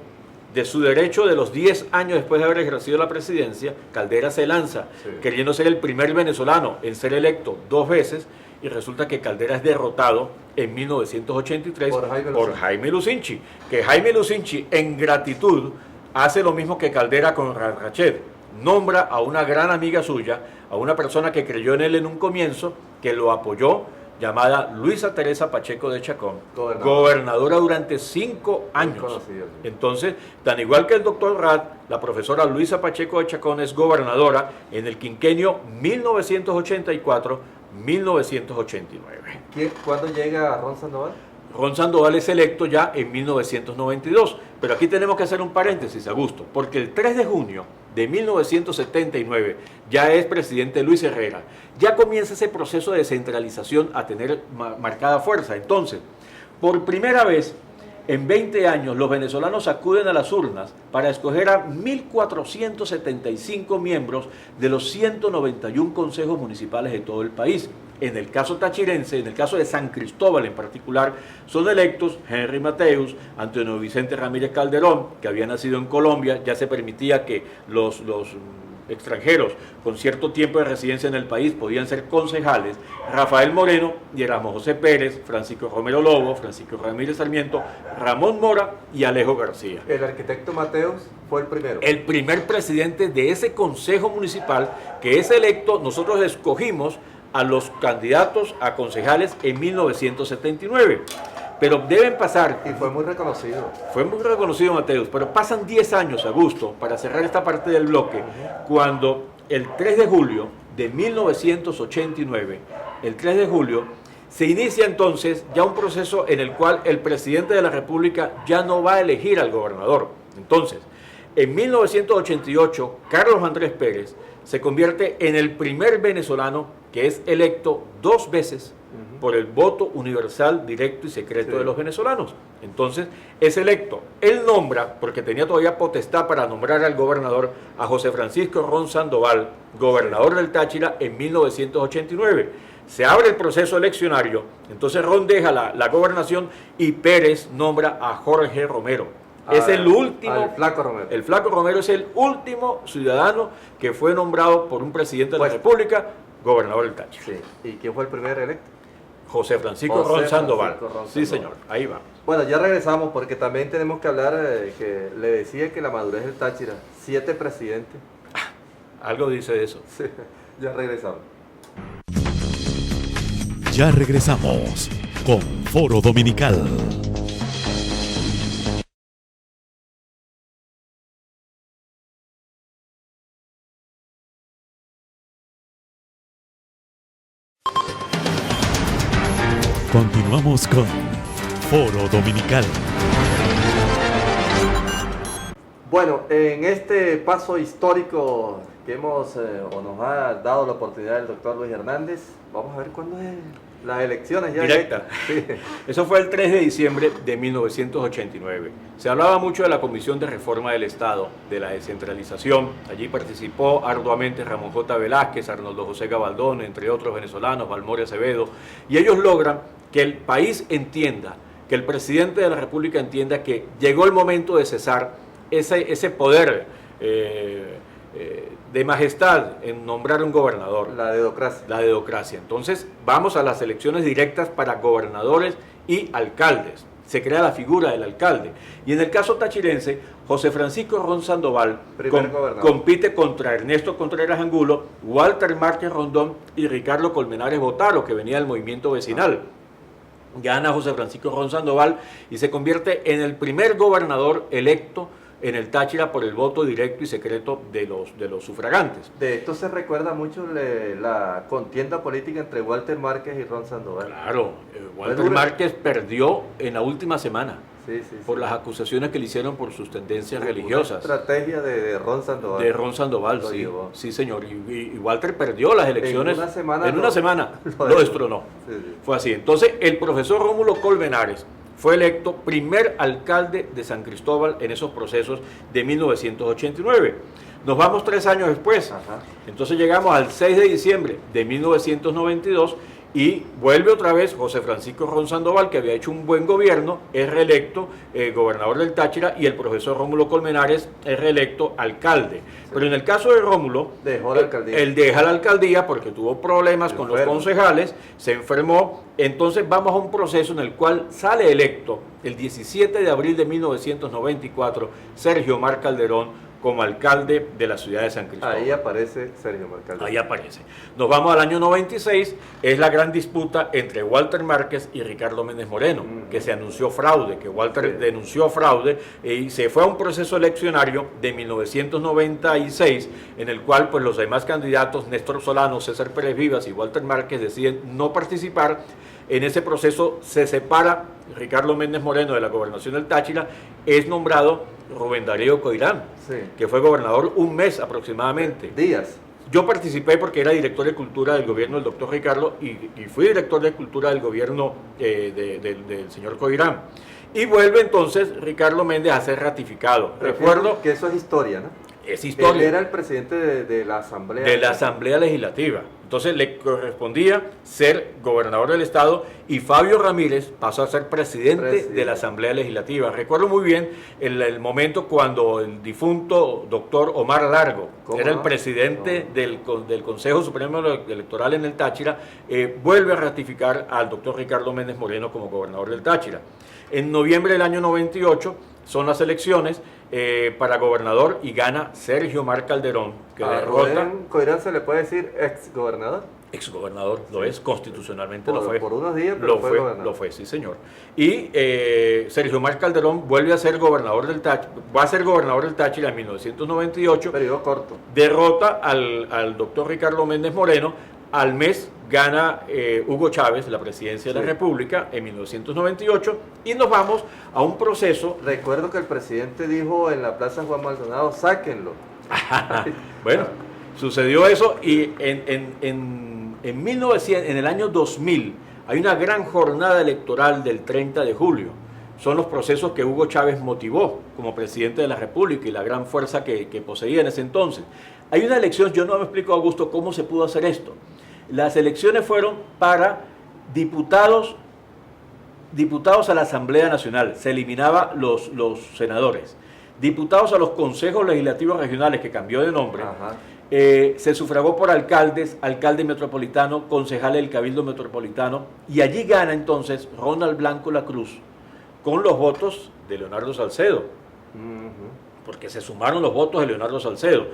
de su derecho de los 10 años después de haber ejercido la presidencia. Caldera se lanza queriendo ser el primer venezolano en ser electo 2 veces, y resulta que Caldera es derrotado en 1983 por Jaime Lucinchi. Que Jaime Lucinchi, en gratitud, hace lo mismo que Caldera con Rached. Nombra a una gran amiga suya, a una persona que creyó en él en un comienzo, que lo apoyó, llamada Luisa Teresa Pacheco de Chacón, gobernadora durante 5 años. Entonces, tan igual que el doctor Rad, la profesora Luisa Pacheco de Chacón es gobernadora en el quinquenio 1984-1989. ¿Cuándo llega Ron Sandoval? Ron Sandoval es electo ya en 1992, pero aquí tenemos que hacer un paréntesis, Augusto, porque el 3 de junio de 1979 ya es presidente Luis Herrera, ya comienza ese proceso de descentralización a tener marcada fuerza. Entonces, por primera vez en 20 años, los venezolanos acuden a las urnas para escoger a 1.475 miembros de los 191 consejos municipales de todo el país. En el caso tachirense, en el caso de San Cristóbal en particular, son electos Henry Mateus, Antonio Vicente Ramírez Calderón, que había nacido en Colombia. Ya se permitía que los extranjeros con cierto tiempo de residencia en el país podían ser concejales. Rafael Moreno y Erasmo José Pérez, Francisco Romero Lobo, Francisco Ramírez Sarmiento, Ramón Mora y Alejo García. El arquitecto Mateus fue el primero. El primer presidente de ese consejo municipal que es electo. Nosotros escogimos a los candidatos a concejales en 1979. Pero deben pasar... Y fue muy reconocido. Fue muy reconocido Mateus, pero pasan 10 años, Augusto, para cerrar esta parte del bloque, cuando el 3 de julio de 1989, el 3 de julio, Se inicia entonces ya un proceso en el cual el presidente de la República ya no va a elegir al gobernador. Entonces, en 1988, Carlos Andrés Pérez se convierte en el primer venezolano que es electo 2 veces por el voto universal, directo y secreto de los venezolanos. Entonces, es electo. Él nombra, porque tenía todavía potestad para nombrar al gobernador, a José Francisco Ron Sandoval, gobernador del Táchira, en 1989. Se abre el proceso eleccionario, entonces Ron deja la gobernación y Pérez nombra a Jorge Romero. Es el último. El Flaco Romero. El Flaco Romero es el último ciudadano que fue nombrado por un presidente de la República gobernador del Táchira. Sí. ¿Y quién fue el primer electo? José Francisco Ron Sandoval. Sí, señor. Ahí vamos. Bueno, ya regresamos porque también tenemos que hablar que le decía que la madurez del Táchira, 7 presidentes. Algo dice de eso. Sí, ya regresamos. Ya regresamos con Foro Dominical. Continuamos con Foro Dominical. Bueno, en este paso histórico que hemos o nos ha dado la oportunidad el doctor Luis Hernández, vamos a ver cuándo es las elecciones ya Directa. Sí. Eso fue el 3 de diciembre de 1989. Se hablaba mucho de la Comisión de Reforma del Estado, de la descentralización. Allí participó arduamente Ramón J. Velázquez, Arnoldo José Gabaldón, entre otros venezolanos, Balmore Acevedo, y ellos logran que el país entienda, que el presidente de la República entienda que llegó el momento de cesar ese poder de majestad en nombrar un gobernador. La dedocracia. La dedocracia. Entonces, vamos a las elecciones directas para gobernadores y alcaldes. Se crea la figura del alcalde. Y en el caso tachirense, José Francisco Ron Sandoval compite contra Ernesto Contreras Angulo, Walter Márquez Rondón y Ricardo Colmenares Botaro, que venía del movimiento vecinal. Gana José Francisco Ron Sandoval y se convierte en el primer gobernador electo en el Táchira por el voto directo y secreto de los sufragantes. De esto se recuerda mucho la contienda política entre Walter Márquez y Ron Sandoval. Claro, Walter Márquez perdió en la última semana por las acusaciones que le hicieron por sus tendencias religiosas. Estrategia de Ron Sandoval. De Ron Sandoval, sí señor. Y Walter perdió las elecciones. En una semana lo destronó. Fue así. Entonces, el profesor Rómulo Colmenares fue electo primer alcalde de San Cristóbal en esos procesos de 1989. Nos vamos 3 años después. Entonces llegamos al 6 de diciembre de 1992 y vuelve otra vez José Francisco Ron Sandoval, que había hecho un buen gobierno, es reelecto gobernador del Táchira, y el profesor Rómulo Colmenares es reelecto alcalde. Pero en el caso de Rómulo, él deja la alcaldía porque tuvo problemas con los concejales, se enfermó. Entonces vamos a un proceso en el cual sale electo el 17 de abril de 1994 Sergio Omar Calderón como alcalde de la ciudad de San Cristóbal. Ahí aparece Sergio Omar Calderón. Ahí aparece. Nos vamos al año 96, es la gran disputa entre Walter Márquez y Ricardo Méndez Moreno, que se anunció fraude, que Walter denunció fraude y se fue a un proceso eleccionario de 1996 en el cual pues los demás candidatos, Néstor Solano, César Pérez Vivas y Walter Márquez, deciden no participar. En ese proceso se separa Ricardo Méndez Moreno de la gobernación del Táchira, es nombrado Rubén Darío Coirán, que fue gobernador un mes aproximadamente. Días. Yo participé porque era director de Cultura del gobierno del doctor Ricardo y fui director de Cultura del gobierno del señor Coirán. Y vuelve entonces Ricardo Méndez a ser ratificado. Recuerdo que eso es historia, ¿no? Es historia. Él era el presidente de la Asamblea. De la Asamblea Legislativa. Entonces le correspondía ser gobernador del estado y Fabio Ramírez pasó a ser presidente de la Asamblea Legislativa. Recuerdo muy bien el momento cuando el difunto doctor Omar Largo, era el presidente del Consejo Supremo Electoral en el Táchira, vuelve a ratificar al doctor Ricardo Méndez Moreno como gobernador del Táchira. En noviembre del año 98 son las elecciones para gobernador y gana Sergio Omar Calderón, que derrota. ¿Coirán se le puede decir exgobernador? Exgobernador, lo es, constitucionalmente lo fue. Por unos días, pero fue gobernador. Lo fue, sí señor. Y Sergio Omar Calderón vuelve a ser gobernador del Táchira, va a ser gobernador del Táchira en 1998. Periodo corto. Derrota al doctor Ricardo Méndez Moreno. Al mes gana Hugo Chávez la presidencia de la República en 1998 y nos vamos a un proceso. Recuerdo que el presidente dijo en la Plaza Juan Maldonado, sáquenlo. Bueno, sucedió eso y en el año 2000 hay una gran jornada electoral del 30 de julio. Son los procesos que Hugo Chávez motivó como presidente de la República y la gran fuerza que poseía en ese entonces. Hay una elección, yo no me explico, Augusto, cómo se pudo hacer esto. Las elecciones fueron para diputados a la Asamblea Nacional, se eliminaba los senadores, diputados a los consejos legislativos regionales, que cambió de nombre, se sufragó por alcaldes, alcalde metropolitano, concejales del Cabildo Metropolitano, y allí gana entonces Ronald Blanco La Cruz, con los votos de Leonardo Salcedo, porque se sumaron los votos de Leonardo Salcedo.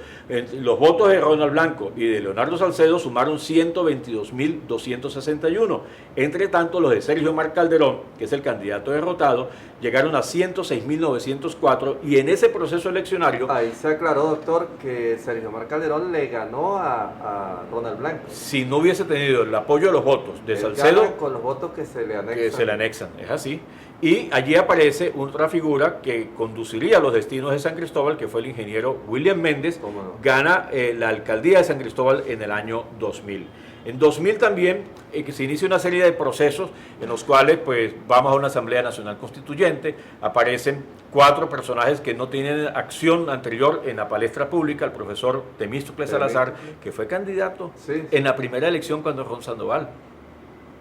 Los votos de Ronald Blanco y de Leonardo Salcedo sumaron 122.261. Entre tanto, los de Sergio Mar Calderón, que es el candidato derrotado, llegaron a 106.904 y en ese proceso eleccionario... Ahí se aclaró, doctor, que Sergio Mar Calderón le ganó a Ronald Blanco. Si no hubiese tenido el apoyo de los votos de Salcedo... con los votos que se le anexan. Que se le anexan, es así. Y allí aparece otra figura que conduciría los destinos de San Cristóbal, que fue el ingeniero William Méndez, gana la alcaldía de San Cristóbal en el año 2000. En 2000 también que se inicia una serie de procesos en los cuales pues vamos a una Asamblea Nacional Constituyente, aparecen 4 personajes que no tienen acción anterior en la palestra pública, el profesor Temístocles Salazar, que fue candidato en la primera elección cuando Ron Sandoval.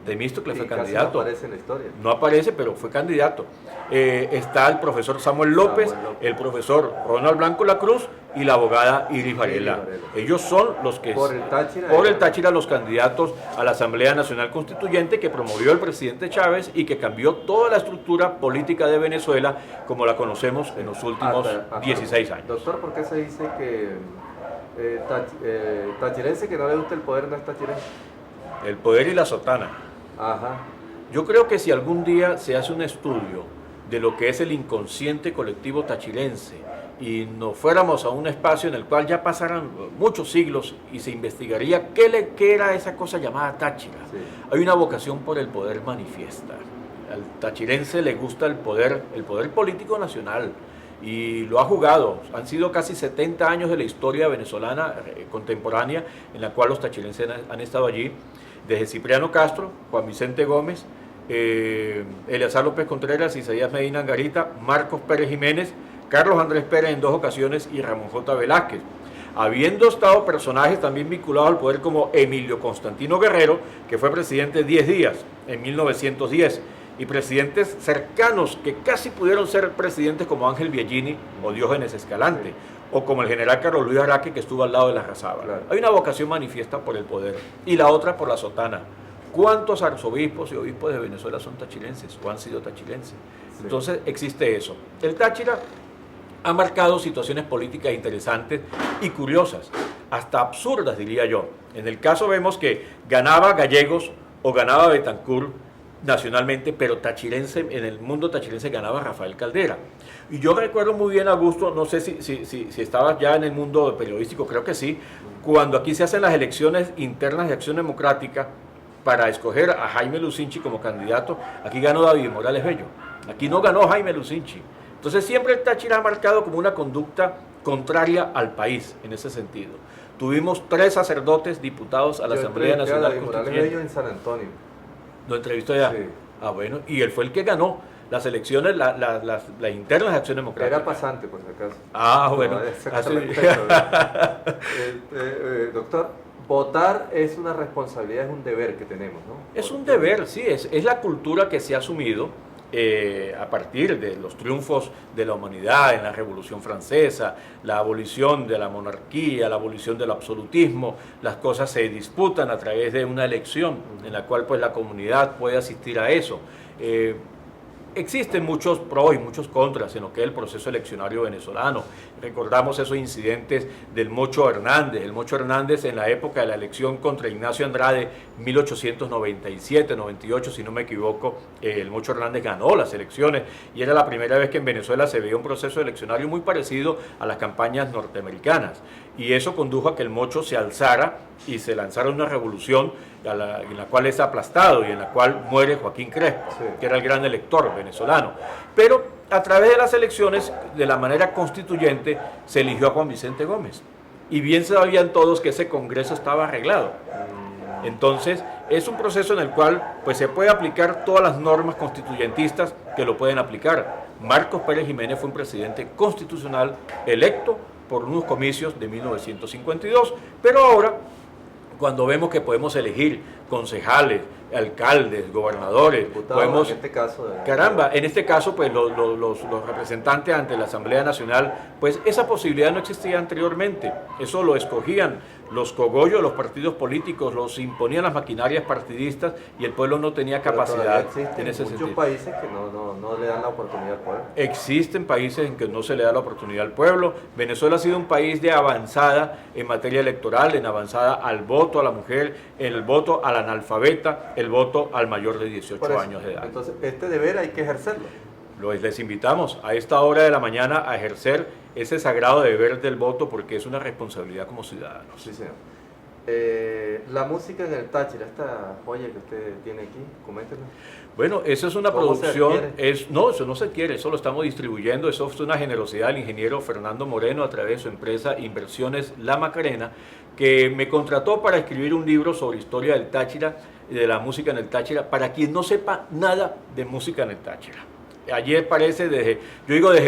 Temístocles fue candidato. No aparece en la historia. No aparece, pero fue candidato. Está el profesor Samuel López, el profesor Ronald Blanco La Cruz y la abogada Iris Varela. Ellos son los que, por el Táchira, los candidatos a la Asamblea Nacional Constituyente que promovió el presidente Chávez y que cambió toda la estructura política de Venezuela como la conocemos en los últimos 16 años. Doctor, ¿por qué se dice que tachirense que no le gusta el poder no es tachirense? El poder y la sotana. Yo creo que si algún día se hace un estudio de lo que es el inconsciente colectivo tachirense y nos fuéramos a un espacio en el cual ya pasaran muchos siglos y se investigaría qué era esa cosa llamada Táchira. Hay una vocación por el poder manifiesta. Al tachirense le gusta el poder político nacional y lo ha jugado. Han sido casi 70 años de la historia venezolana contemporánea en la cual los tachirenses han estado allí. Desde Cipriano Castro, Juan Vicente Gómez, Eleazar López Contreras, Isaías Medina Angarita, Marcos Pérez Jiménez, Carlos Andrés Pérez en 2 ocasiones y Ramón J. Velázquez. Habiendo estado personajes también vinculados al poder como Emilio Constantino Guerrero, que fue presidente 10 días en 1910, y presidentes cercanos que casi pudieron ser presidentes como Ángel Biagini o Diógenes Escalante, o como el general Carlos Luis Araque, que estuvo al lado de la Razábal. Hay una vocación manifiesta por el poder y la otra por la sotana. ¿Cuántos arzobispos y obispos de Venezuela son tachirenses o han sido tachirenses? Entonces existe eso. El Táchira ha marcado situaciones políticas interesantes y curiosas, hasta absurdas diría yo. En el caso vemos que ganaba Gallegos o ganaba Betancur nacionalmente, pero tachirense, en el mundo tachirense ganaba Rafael Caldera. Y yo recuerdo muy bien, Augusto, no sé si estabas ya en el mundo periodístico, creo que sí, cuando aquí se hacen las elecciones internas de Acción Democrática para escoger a Jaime Lucinchi como candidato, aquí ganó David Morales Bello, aquí no ganó Jaime Lucinchi. Entonces siempre el Táchira ha marcado como una conducta contraria al país en ese sentido. Tuvimos 3 sacerdotes diputados a la Asamblea Nacional Constituyente. Morales Bello en San Antonio. ¿Lo entrevistó ya? Sí. Ah, bueno, y él fue el que ganó las elecciones, las internas de Acción Democrática. Era pasante, por si acaso. Ah, bueno. Doctor, votar es una responsabilidad, es un deber que tenemos, ¿no? Es un deber, sí, es la cultura que se ha asumido a partir de los triunfos de la humanidad en la Revolución Francesa, la abolición de la monarquía, la abolición del absolutismo. Las cosas se disputan a través de una elección en la cual pues la comunidad puede asistir a eso. Existen muchos pros y muchos contras en lo que es el proceso eleccionario venezolano. Recordamos esos incidentes del Mocho Hernández. El Mocho Hernández en la época de la elección contra Ignacio Andrade, 1897-98, si no me equivoco, el Mocho Hernández ganó las elecciones y era la primera vez que en Venezuela se veía un proceso eleccionario muy parecido a las campañas norteamericanas. Y eso condujo a que el Mocho se alzara y se lanzaron una revolución en la cual es aplastado y en la cual muere Joaquín Crespo, Sí. que era el gran elector venezolano. Pero a través de las elecciones, de la manera constituyente, se eligió a Juan Vicente Gómez. Y bien sabían todos que ese Congreso estaba arreglado. Entonces, es un proceso en el cual pues, se puede aplicar todas las normas constituyentistas que lo pueden aplicar. Marcos Pérez Jiménez fue un presidente constitucional electo por unos comicios de 1952, pero ahora, cuando vemos que podemos elegir concejales, alcaldes, gobernadores, Diputados, podemos... en este caso, Caramba, en este caso, pues los representantes ante la Asamblea Nacional, pues esa posibilidad no existía anteriormente. Eso lo escogían los cogollos, los partidos políticos, los imponían las maquinarias partidistas y el pueblo no tenía pero todavía capacidad existen en ese muchos sentido. países que no le dan la oportunidad al pueblo. Existen países en que no se le da la oportunidad al pueblo. Venezuela ha sido un país de avanzada en materia electoral, en avanzada al voto a la mujer, en el voto al analfabeta, el voto al mayor de 18 Por eso, años de edad. entonces, este deber hay que ejercerlo. Les invitamos a esta hora de la mañana a ejercer ese sagrado deber del voto porque es una responsabilidad como ciudadanos. Sí, señor. La música en el Táchira, esta joya que usted tiene aquí, coméntenos. Bueno, eso es una ¿Cómo se producción, adquiere? no, eso no se quiere, eso lo estamos distribuyendo, eso es una generosidad del ingeniero Fernando Moreno a través de su empresa Inversiones La Macarena, que me contrató para escribir un libro sobre historia del Táchira y de la música en el Táchira, para quien no sepa nada de música en el Táchira. Allí aparece desde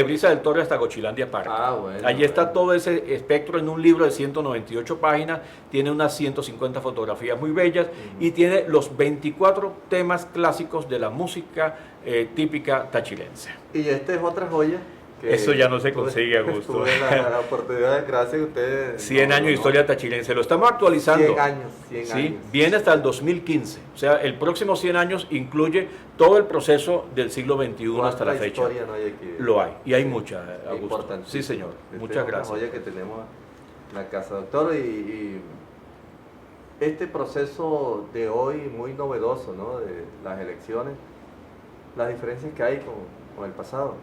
Brisa del Torre hasta Cochilandia Park. Bueno, Allí está bueno. todo ese espectro en un libro de 198 páginas, tiene unas 150 fotografías muy bellas y tiene los 24 temas clásicos de la música típica tachirense. Y esta es otra joya. Que Eso ya no se consigue, Augusto. Tuve la oportunidad, gracias a ustedes. 100 años de historia tachirense, lo estamos actualizando. 100 años, 100 Sí, años. viene hasta el 2015, o sea, el próximo 100 años incluye todo el proceso del siglo XXI hasta la ¿Cuánta fecha. historia no hay aquí? Lo hay, y hay Sí, mucha, Augusto. importante. Sí, señor, Esta muchas es una gracias. joya que tenemos en la casa, doctor, y este proceso de hoy muy novedoso, ¿no? De las elecciones, las diferencias que hay con el pasado.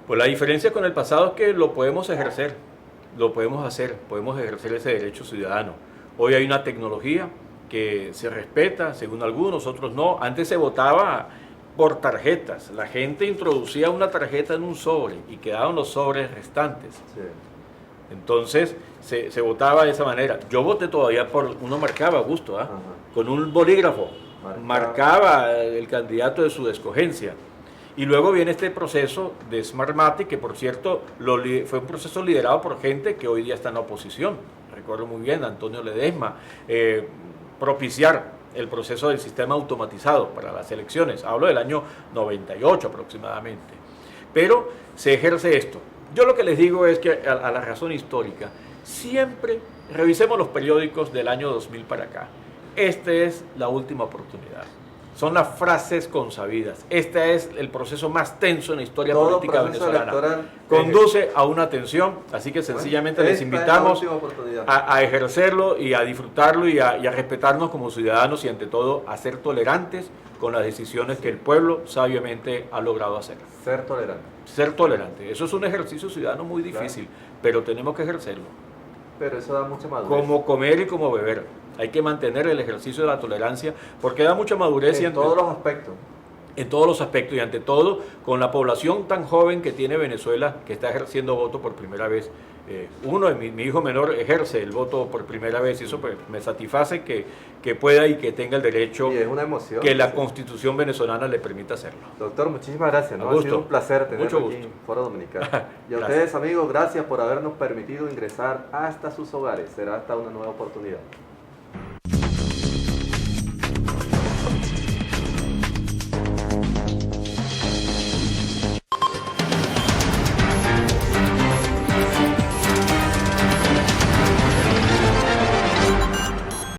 Pues la diferencia con el pasado es que lo podemos ejercer, lo podemos hacer, podemos ejercer ese derecho ciudadano. Hoy hay una tecnología que se respeta, según algunos, otros no. Antes se votaba por tarjetas, la gente introducía una tarjeta en un sobre y quedaban los sobres restantes. Sí. Entonces se votaba de esa manera. Yo voté todavía uno marcaba, Augusto, Ajá. con un bolígrafo, marcaba el candidato de su escogencia. Y luego viene este proceso de Smartmatic, que por cierto fue un proceso liderado por gente que hoy día está en la oposición. Recuerdo muy bien, Antonio Ledesma, propiciar el proceso del sistema automatizado para las elecciones. Hablo del año 98 aproximadamente. Pero se ejerce esto. Yo lo que les digo es que a la razón histórica, siempre revisemos los periódicos del año 2000 para acá. Esta es la última oportunidad. Son las frases consabidas. Este es el proceso más tenso en la historia Todo política proceso venezolana. electoral Conduce a una tensión, así que sencillamente les esta es la invitamos última oportunidad. a ejercerlo y a disfrutarlo y a respetarnos como ciudadanos y ante todo a ser tolerantes con las decisiones que el pueblo sabiamente ha logrado hacer. Ser tolerante. Ser tolerante. Eso es un ejercicio ciudadano muy difícil, pero tenemos que ejercerlo. Pero eso da mucha madurez. Como comer y como beber. Hay que mantener el ejercicio de la tolerancia porque da mucha madurez en todos los aspectos. en todos los aspectos y ante todo con la población tan joven que tiene Venezuela, que está ejerciendo voto por primera vez. Uno de mi hijo menor ejerce el voto por primera vez y eso pues, me satisface que pueda y que tenga el derecho Y es una emoción. que la Sí. Constitución venezolana le permita hacerlo. Doctor, muchísimas gracias, ¿no? Ha Augusto, sido un placer tenerlo mucho aquí gusto. en Foro Dominicano. Y a Gracias. ustedes, amigos, gracias por habernos permitido ingresar hasta sus hogares. Será hasta una nueva oportunidad.